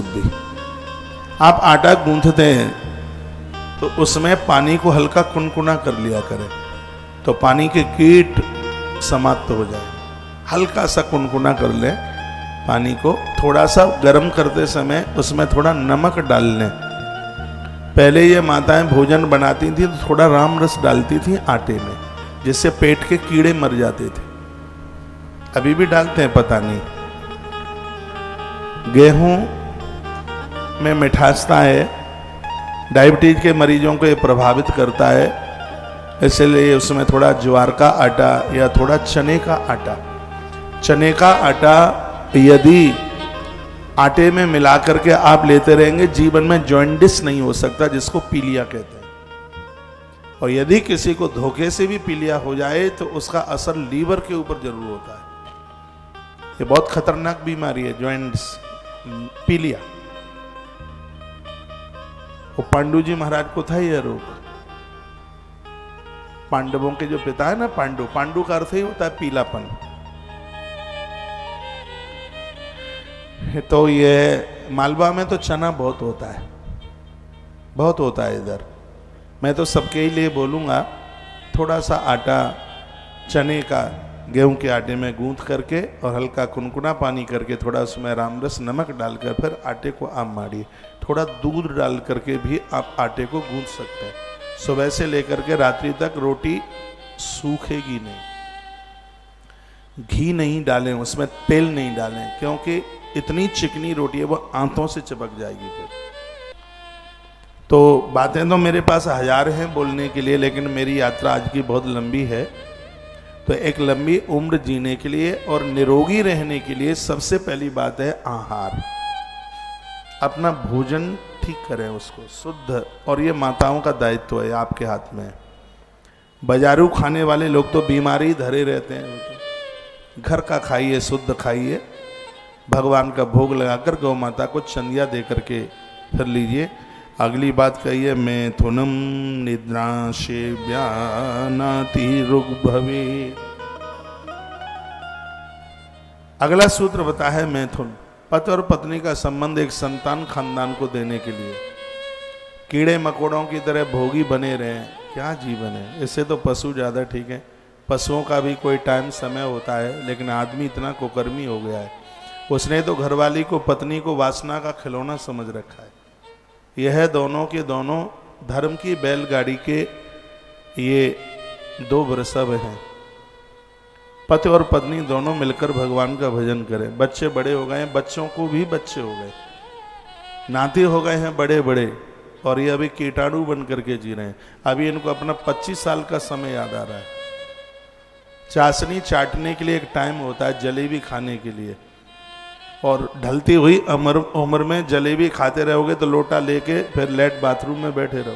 बुद्धि। आप आटा गूंथते हैं तो उसमें पानी को हल्का कुनकुना कर लिया करें, तो पानी के कीट समाप्त हो जाए। हल्का सा कुनकुना कर लें पानी को, थोड़ा सा गर्म करते समय उसमें थोड़ा नमक डाल लें। पहले ये माताएं भोजन बनाती थी तो थोड़ा राम रस डालती थी आटे में, जिससे पेट के कीड़े मर जाते थे। अभी भी डालते हैं पता नहीं। गेहूं में मिठासता है, डायबिटीज के मरीजों को ये प्रभावित करता है, इसलिए उसमें थोड़ा ज्वार का आटा या थोड़ा चने का आटा, चने का आटा यदि आटे में मिला करके आप लेते रहेंगे, जीवन में जॉन्डिस नहीं हो सकता, जिसको पीलिया कहते हैं। और यदि किसी को धोखे से भी पीलिया हो जाए तो उसका असर लीवर के ऊपर जरूर होता है। ये बहुत खतरनाक बीमारी है जॉइंट्स, पीलिया। वो पांडु जी महाराज को था यह रोग। पांडवों के जो पिता है ना पांडु, पांडु का अर्थ ही होता है पीलापन। तो ये मालवा में तो चना बहुत होता है, बहुत होता है इधर। मैं तो सबके ही लिए बोलूँगा, थोड़ा सा आटा चने का गेहूं के आटे में गूंथ करके और हल्का कुनकुना पानी करके थोड़ा उसमें रामरस नमक डालकर फिर आटे को आप मारिए। थोड़ा दूध डाल करके भी आप आटे को गूंथ सकते हैं। सुबह से लेकर के रात्रि तक रोटी सूखेगी नहीं। घी नहीं डालें उसमें, तेल नहीं डालें, क्योंकि इतनी चिकनी रोटी है वो आंतों से चिपक जाएगी फिर। तो बातें तो मेरे पास हजार हैं बोलने के लिए, लेकिन मेरी यात्रा आज की बहुत लंबी है। तो एक लंबी उम्र जीने के लिए और निरोगी रहने के लिए सबसे पहली बात है आहार। अपना भोजन ठीक करें, उसको शुद्ध, और ये माताओं का दायित्व है, आपके हाथ में। बाजारू खाने वाले लोग तो बीमारी धरे रहते हैं। घर का खाइए, शुद्ध खाइए, भगवान का भोग लगाकर गौ माता को चंदिया दे करके फिर लीजिए। अगली बात कहिए, मैथुनम निद्राशे व्यानाति ऋग्भवे। अगला सूत्र बता है मैथुन, पति और पत्नी का संबंध एक संतान खानदान को देने के लिए। कीड़े मकोड़ों की तरह भोगी बने रहें, क्या जीवन है। इससे तो पशु ज़्यादा ठीक है। पशुओं का भी कोई टाइम समय होता है, लेकिन आदमी इतना कुकर्मी हो गया है, उसने तो घरवाली को, पत्नी को वासना का खिलौना समझ रखा है। यह दोनों के दोनों धर्म की बैलगाड़ी के ये दो वृषभ हैं। पति और पत्नी दोनों मिलकर भगवान का भजन करें। बच्चे बड़े हो गए, बच्चों को भी बच्चे हो गए, नाती हो गए हैं बड़े बड़े, और ये अभी कीटाणु बन करके जी रहे हैं। अभी इनको अपना 25 साल का समय याद आ रहा है। चाशनी चाटने के लिए एक टाइम होता है, जलेबी खाने के लिए, और ढलती हुई उम्र में जलेबी खाते रहोगे तो लोटा लेके फिर लेट बाथरूम में बैठे रहो।